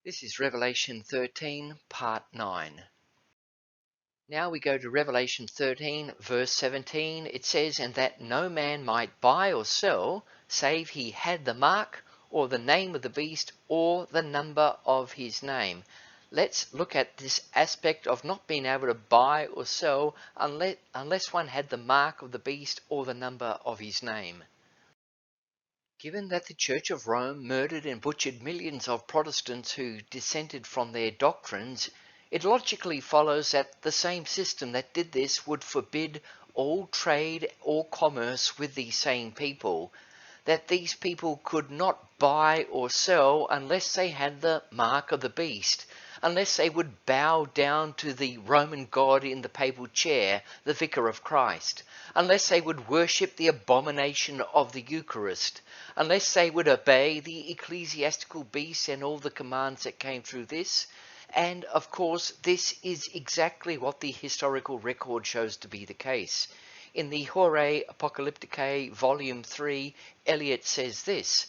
This is Revelation 13, part 9. Now we go to Revelation 13, verse 17. It says, "And that no man might buy or sell, save he had the mark, or the name of the beast, or the number of his name." Let's look at this aspect of not being able to buy or sell unless one had the mark of the beast or the number of his name. Given that the Church of Rome murdered and butchered millions of Protestants who dissented from their doctrines, it logically follows that the same system that did this would forbid all trade or commerce with these same people, that these people could not buy or sell unless they had the mark of the beast, unless they would bow down to the Roman god in the papal chair, the Vicar of Christ, unless they would worship the abomination of the Eucharist, unless they would obey the ecclesiastical beast and all the commands that came through this. And of course, this is exactly what the historical record shows to be the case. In the Horae Apocalypticae, Volume 3, Eliot says this: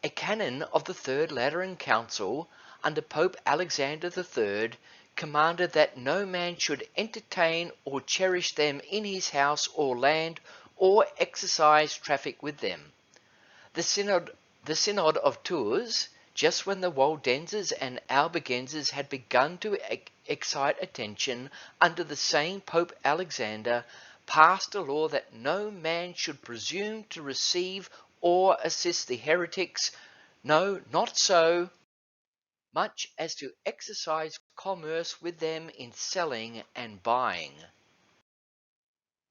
"A canon of the Third Lateran Council, under Pope Alexander III, commanded that no man should entertain or cherish them in his house or land, or exercise traffic with them. The Synod of Tours, just when the Waldenses and Albigenses had begun to excite attention under the same Pope Alexander, passed a law that no man should presume to receive or assist the heretics, no, not so much as to exercise commerce with them in selling and buying."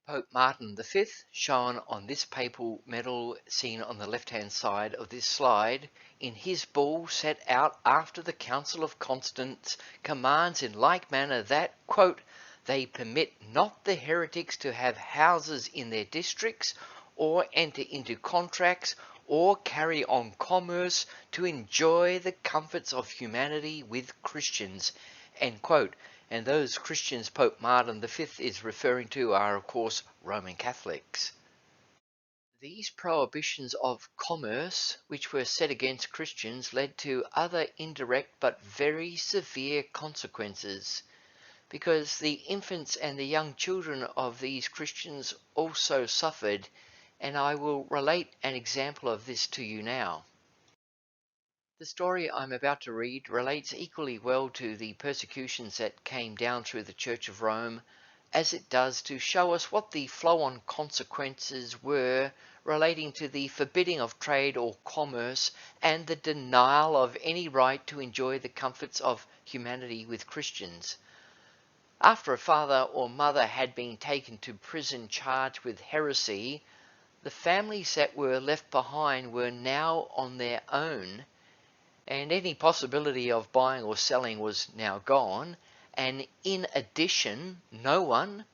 Pope Martin V, shown on this papal medal seen on the left-hand side of this slide, in his bull set out after the Council of Constance, commands in like manner that, quote, "they permit not the heretics to have houses in their districts, or enter into contracts, or carry on commerce to enjoy the comforts of humanity with Christians," end quote. And those Christians Pope Martin V is referring to are, of course, Roman Catholics. These prohibitions of commerce, which were set against Christians, led to other indirect but very severe consequences, because the infants and the young children of these Christians also suffered, and I will relate an example of this to you now. The story I'm about to read relates equally well to the persecutions that came down through the Church of Rome, as it does to show us what the flow-on consequences were relating to the forbidding of trade or commerce and the denial of any right to enjoy the comforts of humanity with Christians. After a father or mother had been taken to prison charged with heresy, the families that were left behind were now on their own, and any possibility of buying or selling was now gone, and in addition, no one,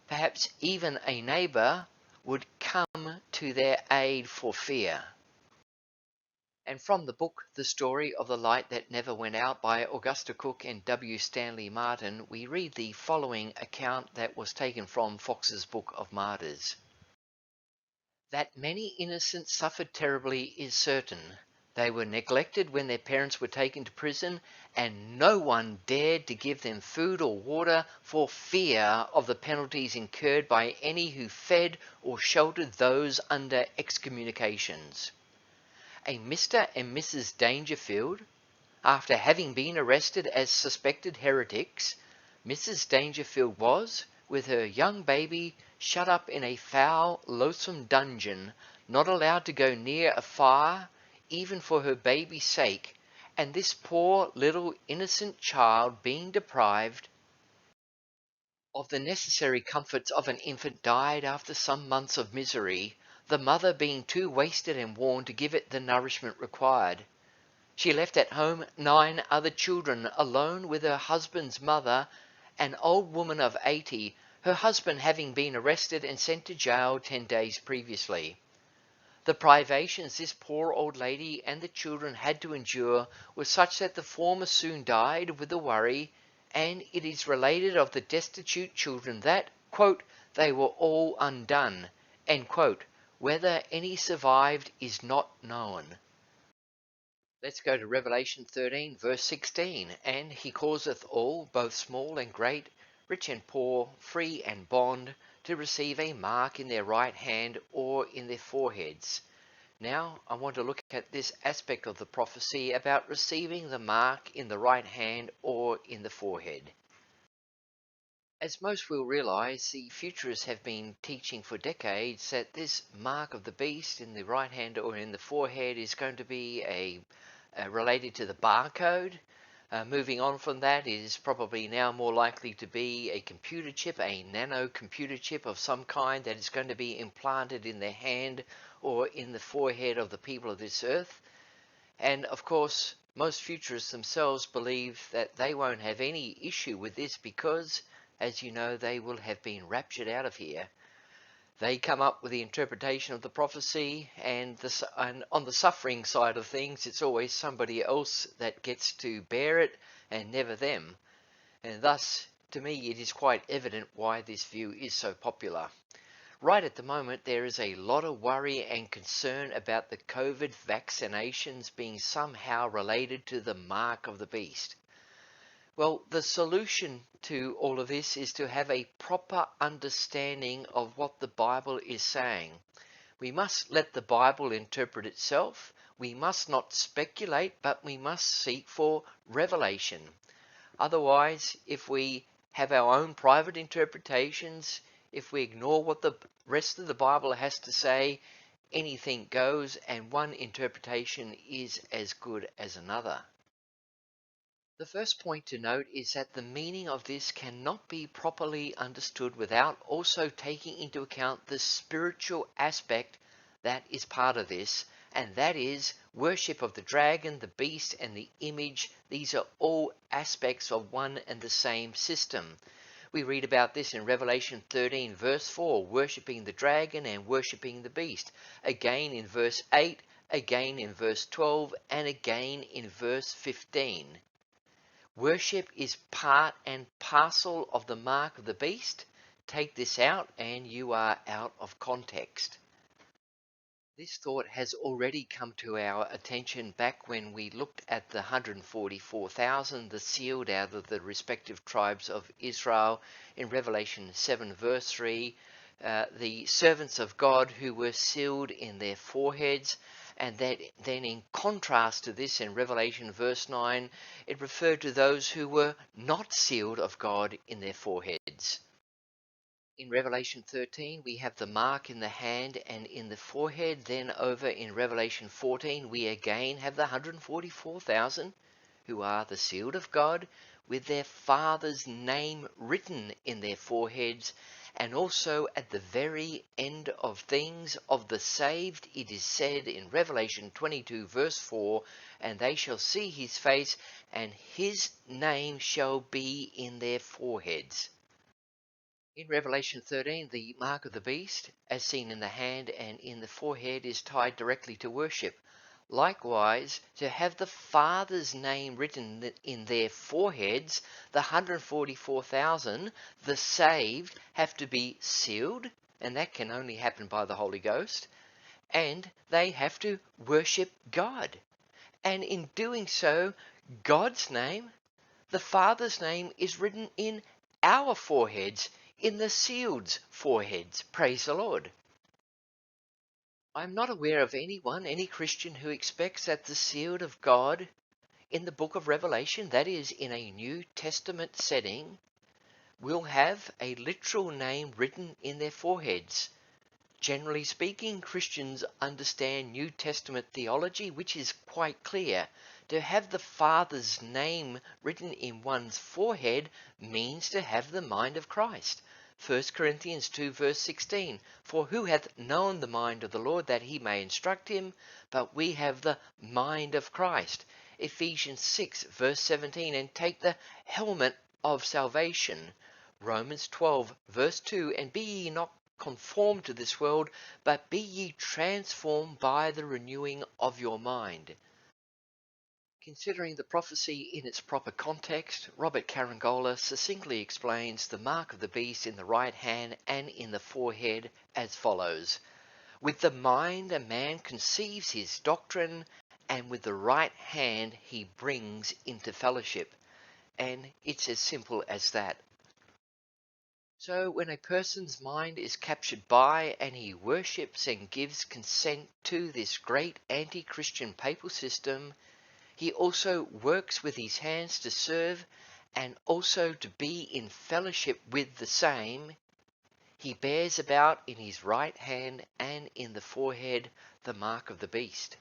perhaps even a neighbour, would come to their aid for fear. And from the book The Story of the Light That Never Went Out by Augusta Cook and W. Stanley Martin, we read the following account that was taken from Fox's Book of Martyrs. "That many innocents suffered terribly is certain. They were neglected when their parents were taken to prison, and no one dared to give them food or water for fear of the penalties incurred by any who fed or sheltered those under excommunications. A Mr. and Mrs. Dangerfield, after having been arrested as suspected heretics, Mrs. Dangerfield was, with her young baby, shut up in a foul, loathsome dungeon, not allowed to go near a fire, even for her baby's sake, and this poor little innocent child being deprived of the necessary comforts of an infant, died after some months of misery, the mother being too wasted and worn to give it the nourishment required. She left at home 9 other children, alone with her husband's mother, an old woman of 80, her husband having been arrested and sent to jail 10 days previously. The privations this poor old lady and the children had to endure were such that the former soon died with the worry, and it is related of the destitute children that, quote, they were all undone, end quote. Whether any survived is not known." Let's go to Revelation 13, verse 16. And he causeth all, both small and great, rich and poor, free and bond, to receive a mark in their right hand or in their foreheads. Now, I want to look at this aspect of the prophecy about receiving the mark in the right hand or in the forehead. As most will realize, the futurists have been teaching for decades that this mark of the beast in the right hand or in the forehead is going to be related to the barcode. Moving on from that, it is probably now more likely to be a computer chip, a nano computer chip of some kind that is going to be implanted in the hand or in the forehead of the people of this earth. And of course, most futurists themselves believe that they won't have any issue with this because, as you know, they will have been raptured out of here. They come up with the interpretation of the prophecy, and on the suffering side of things, it's always somebody else that gets to bear it and never them. And thus, to me, it is quite evident why this view is so popular. Right at the moment, there is a lot of worry and concern about the COVID vaccinations being somehow related to the mark of the beast. Well, the solution to all of this is to have a proper understanding of what the Bible is saying. We must let the Bible interpret itself. We must not speculate, but we must seek for revelation. Otherwise, if we have our own private interpretations, if we ignore what the rest of the Bible has to say, anything goes, and one interpretation is as good as another. The first point to note is that the meaning of this cannot be properly understood without also taking into account the spiritual aspect that is part of this, and that is worship of the dragon, the beast, and the image. These are all aspects of one and the same system. We read about this in Revelation 13, verse 4, worshipping the dragon and worshipping the beast. Again in verse 8, again in verse 12, and again in verse 15. Worship is part and parcel of the mark of the beast. Take this out and you are out of context. This thought has already come to our attention back when we looked at the 144,000, the sealed out of the respective tribes of Israel in Revelation 7 verse 3, the servants of God who were sealed in their foreheads. And that then in contrast to this in Revelation verse 9, it referred to those who were not sealed of God in their foreheads. In Revelation 13, we have the mark in the hand and in the forehead. Then over in Revelation 14, we again have the 144,000 who are the sealed of God with their Father's name written in their foreheads. And also at the very end of things of the saved, it is said in Revelation 22 verse 4, and they shall see his face, and his name shall be in their foreheads. In Revelation 13, the mark of the beast, as seen in the hand and in the forehead, is tied directly to worship. Likewise, to have the Father's name written in their foreheads, the 144,000, the saved, have to be sealed, and that can only happen by the Holy Ghost, and they have to worship God. And in doing so, God's name, the Father's name, is written in our foreheads, in the sealed's foreheads. Praise the Lord. I'm not aware of anyone, any Christian, who expects that the sealed of God in the book of Revelation, that is in a New Testament setting, will have a literal name written in their foreheads. Generally speaking, Christians understand New Testament theology, which is quite clear. To have the Father's name written in one's forehead means to have the mind of Christ. 1 Corinthians 2 verse 16, for who hath known the mind of the Lord that he may instruct him? But we have the mind of Christ. Ephesians 6 verse 17, and take the helmet of salvation. Romans 12 verse 2, and be ye not conformed to this world, but be ye transformed by the renewing of your mind. Considering the prophecy in its proper context, Robert Carangola succinctly explains the mark of the beast in the right hand and in the forehead as follows. With the mind a man conceives his doctrine, and with the right hand he brings into fellowship. And it's as simple as that. So when a person's mind is captured by and he worships and gives consent to this great anti-Christian papal system, he also works with his hands to serve and also to be in fellowship with the same. He bears about in his right hand and in the forehead the mark of the beast.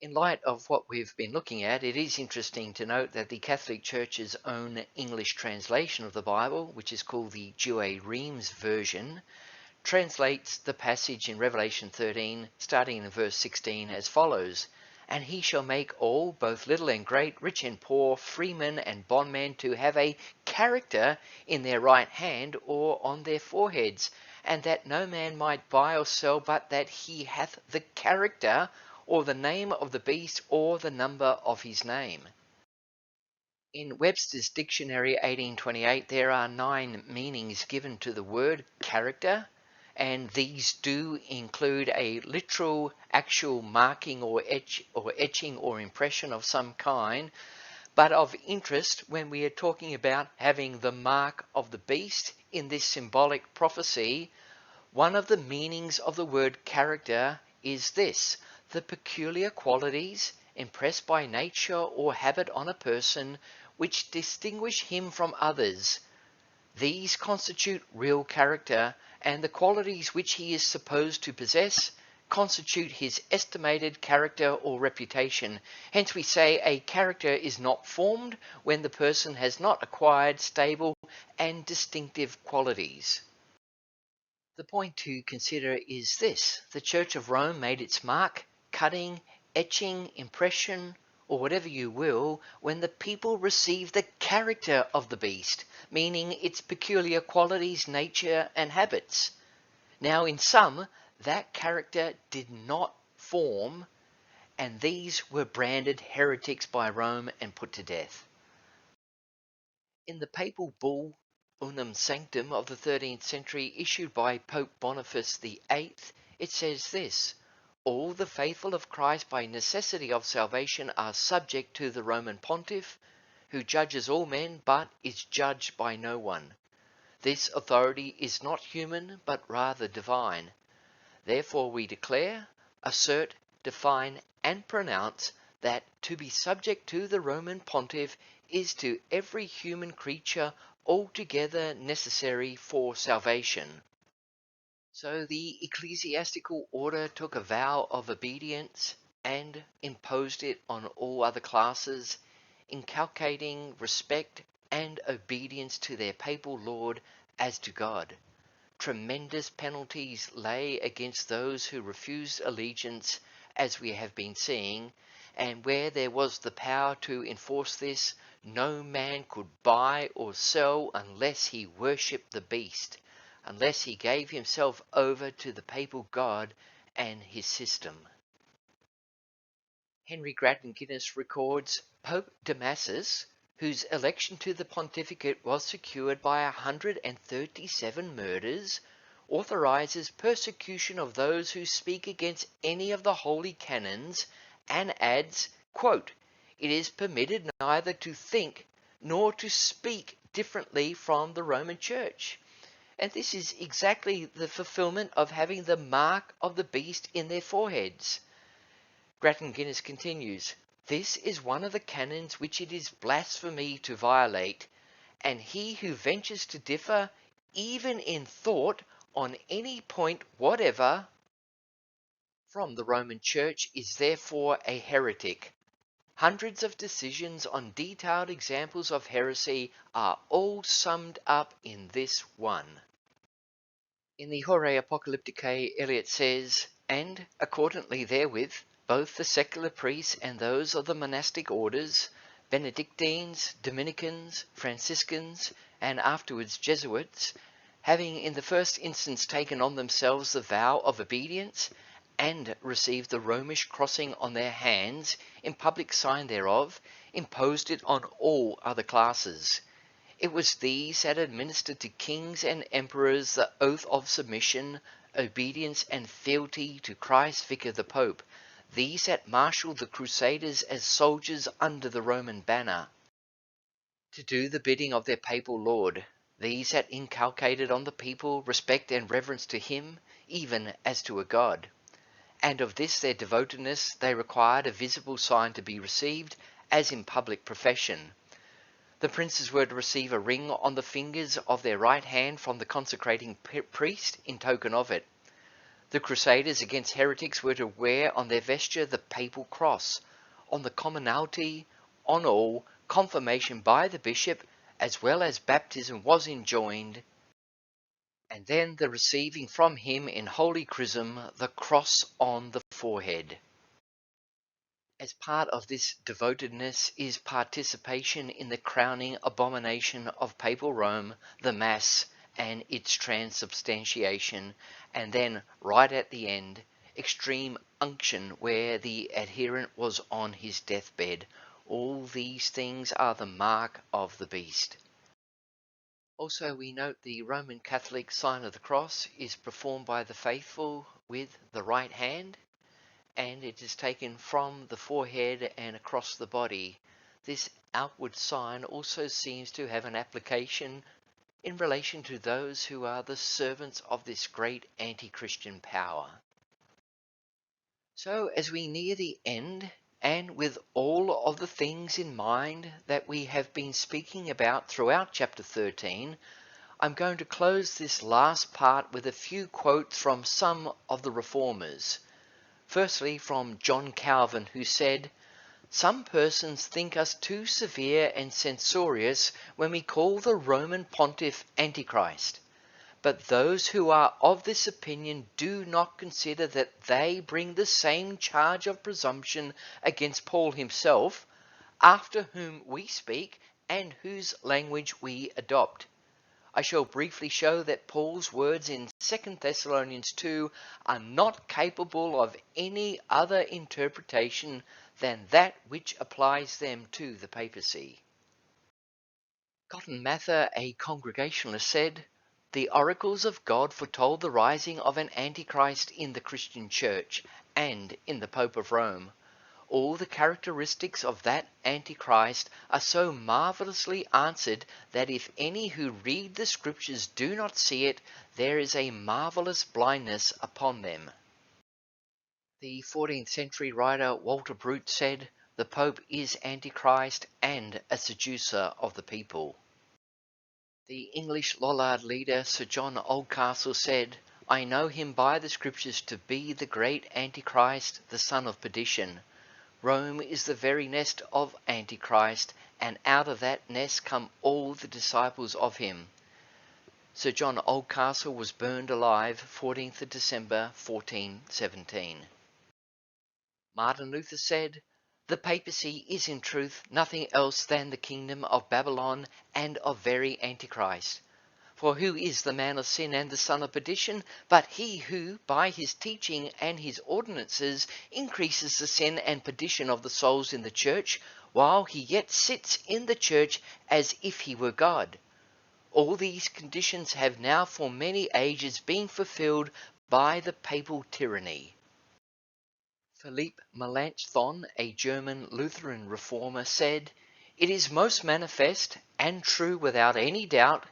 In light of what we've been looking at, it is interesting to note that the Catholic Church's own English translation of the Bible, which is called the Douay Rheims version, translates the passage in Revelation 13, starting in verse 16, as follows: "And he shall make all, both little and great, rich and poor, freemen and bondmen, to have a character in their right hand or on their foreheads, and that no man might buy or sell but that he hath the character or the name of the beast or the number of his name." In Webster's Dictionary 1828, there are 9 meanings given to the word character, and these do include a literal, actual marking or etching or impression of some kind. But of interest, when we are talking about having the mark of the beast in this symbolic prophecy, one of the meanings of the word character is this: the peculiar qualities impressed by nature or habit on a person which distinguish him from others. These constitute real character, and the qualities which he is supposed to possess constitute his estimated character or reputation. Hence we say a character is not formed when the person has not acquired stable and distinctive qualities. The point to consider is this: the Church of Rome made its mark, cutting, etching, impression, or whatever you will, when the people received the character of the beast, meaning its peculiar qualities, nature, and habits. Now in some, that character did not form, and these were branded heretics by Rome and put to death. In the papal bull Unum Sanctum of the 13th century, issued by Pope Boniface VIII, it says this: "All the faithful of Christ by necessity of salvation are subject to the Roman Pontiff, who judges all men but is judged by no one. This authority is not human but rather divine. Therefore we declare, assert, define, and pronounce that to be subject to the Roman Pontiff is to every human creature altogether necessary for salvation." So the ecclesiastical order took a vow of obedience and imposed it on all other classes, inculcating respect and obedience to their papal lord as to God. Tremendous penalties lay against those who refused allegiance, as we have been seeing, and where there was the power to enforce this, no man could buy or sell unless he worshipped the beast, unless he gave himself over to the papal god and his system. Henry Grattan Guinness records Pope Damasus, whose election to the pontificate was secured by 137 murders, authorizes persecution of those who speak against any of the holy canons, and adds, quote, "It is permitted neither to think nor to speak differently from the Roman Church." And this is exactly the fulfillment of having the mark of the beast in their foreheads. Grattan Guinness continues, "This is one of the canons which it is blasphemy to violate, and he who ventures to differ, even in thought, on any point whatever from the Roman Church is therefore a heretic." Hundreds of decisions on detailed examples of heresy are all summed up in this one. In the Horae Apocalypticae, Eliot says, "And, accordantly therewith, both the secular priests and those of the monastic orders, Benedictines, Dominicans, Franciscans, and afterwards Jesuits, having in the first instance taken on themselves the vow of obedience, and received the Romish crossing on their hands, in public sign thereof, imposed it on all other classes. It was these that administered to kings and emperors the oath of submission, obedience, and fealty to Christ Vicar the Pope. these that marshal the Crusaders as soldiers under the Roman banner, to do the bidding of their papal lord, these that inculcated on the people respect and reverence to him, even as to a god. And of this their devotedness they required a visible sign to be received, as in public profession. The princes were to receive a ring on the fingers of their right hand from the consecrating priest in token of it. The Crusaders against heretics were to wear on their vesture the papal cross. On the commonalty, on all, confirmation by the bishop, as well as baptism was enjoined, and then the receiving from him in holy chrism the cross on the forehead. As part of this devotedness is participation in the crowning abomination of papal Rome, the Mass, and its transubstantiation, and then, right at the end, extreme unction where the adherent was on his deathbed. All these things are the mark of the beast. Also, we note the Roman Catholic sign of the cross is performed by the faithful with the right hand, and it is taken from the forehead and across the body. This outward sign also seems to have an application in relation to those who are the servants of this great anti-Christian power. So as we near the end, and with all of the things in mind that we have been speaking about throughout chapter 13, I'm going to close this last part with a few quotes from some of the reformers. Firstly, from John Calvin, who said, "Some persons think us too severe and censorious when we call the Roman pontiff Antichrist. But those who are of this opinion do not consider that they bring the same charge of presumption against Paul himself, after whom we speak and whose language we adopt. I shall briefly show that Paul's words in 2 Thessalonians 2 are not capable of any other interpretation than that which applies them to the papacy." Cotton Mather, a Congregationalist, said, "The oracles of God foretold the rising of an Antichrist in the Christian Church and in the Pope of Rome. All the characteristics of that Antichrist are so marvellously answered that if any who read the Scriptures do not see it, there is a marvellous blindness upon them." The 14th century writer Walter Brute said, "The Pope is Antichrist and a seducer of the people." The English Lollard leader Sir John Oldcastle said, "I know him by the Scriptures to be the great Antichrist, the son of perdition. Rome is the very nest of Antichrist, and out of that nest come all the disciples of him." Sir John Oldcastle was burned alive 14th of December 1417. Martin Luther said, "The papacy is in truth nothing else than the kingdom of Babylon and of very Antichrist. For who is the man of sin and the son of perdition, but he who, by his teaching and his ordinances, increases the sin and perdition of the souls in the church, while he yet sits in the church as if he were God? All these conditions have now for many ages been fulfilled by the papal tyranny." Philippe Melanchthon, a German Lutheran reformer, said, "It is most manifest, and true without any doubt,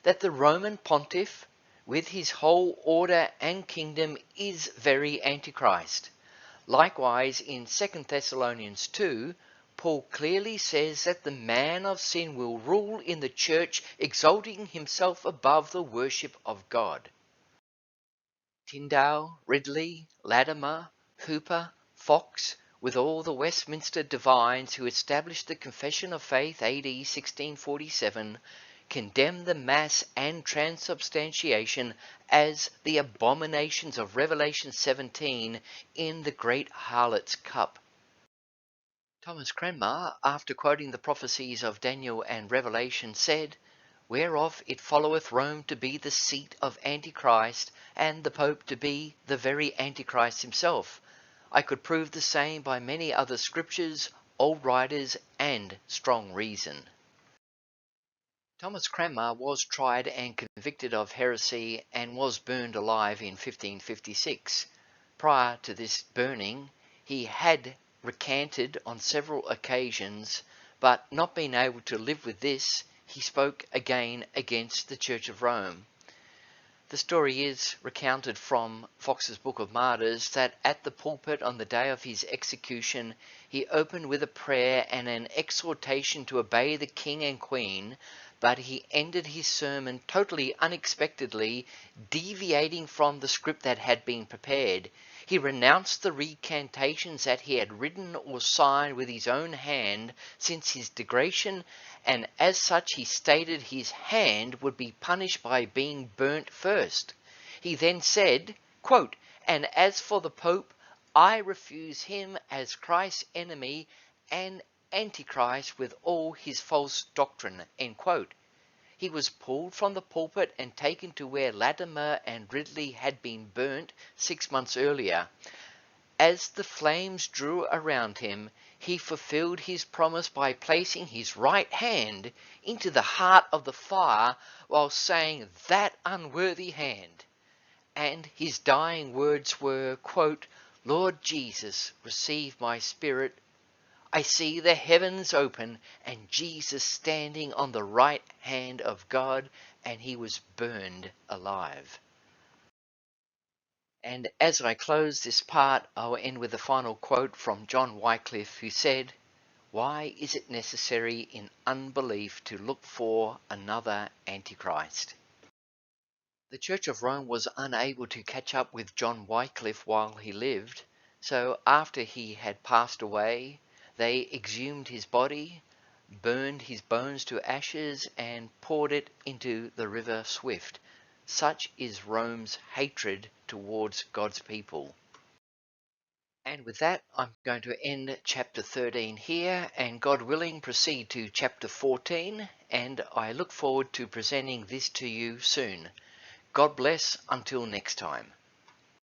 that the Roman pontiff, with his whole order and kingdom, is very Antichrist. Likewise, in 2 Thessalonians 2, Paul clearly says that the man of sin will rule in the church, exalting himself above the worship of God." Tyndale, Ridley, Latimer, Hooper, Fox, with all the Westminster divines who established the Confession of Faith AD 1647, condemn the Mass and Transubstantiation as the abominations of Revelation 17 in the Great Harlot's Cup. Thomas Cranmer, after quoting the prophecies of Daniel and Revelation, said, "Whereof it followeth Rome to be the seat of Antichrist, and the Pope to be the very Antichrist himself. I could prove the same by many other scriptures, old writers, and strong reason." Thomas Cranmer was tried and convicted of heresy and was burned alive in 1556. Prior to this burning, He had recanted on several occasions, but not being able to live with this, he spoke again against the Church of Rome. The story is recounted from Fox's Book of Martyrs that at the pulpit on the day of his execution, he opened with a prayer and an exhortation to obey the king and queen, but he ended his sermon totally unexpectedly, deviating from the script that had been prepared. He renounced the recantations that he had written or signed with his own hand since his degradation, and as such he stated his hand would be punished by being burnt first. He then said, quote, "And as for the Pope, I refuse him as Christ's enemy and Antichrist with all his false doctrine." End quote. He was pulled from the pulpit and taken to where Latimer and Ridley had been burnt 6 months earlier. As the flames drew around him, he fulfilled his promise by placing his right hand into the heart of the fire while saying, "That unworthy hand." And his dying words were, quote, "Lord Jesus, receive my spirit. I see the heavens open and Jesus standing on the right hand of God," and he was burned alive. And as I close this part, I'll end with a final quote from John Wycliffe, who said, "Why is it necessary in unbelief to look for another Antichrist?" The Church of Rome was unable to catch up with John Wycliffe while he lived, so after he had passed away, they exhumed his body, burned his bones to ashes, and poured it into the river Swift. Such is Rome's hatred towards God's people. And with that, I'm going to end chapter 13 here, and God willing, proceed to chapter 14, and I look forward to presenting this to you soon. God bless until next time.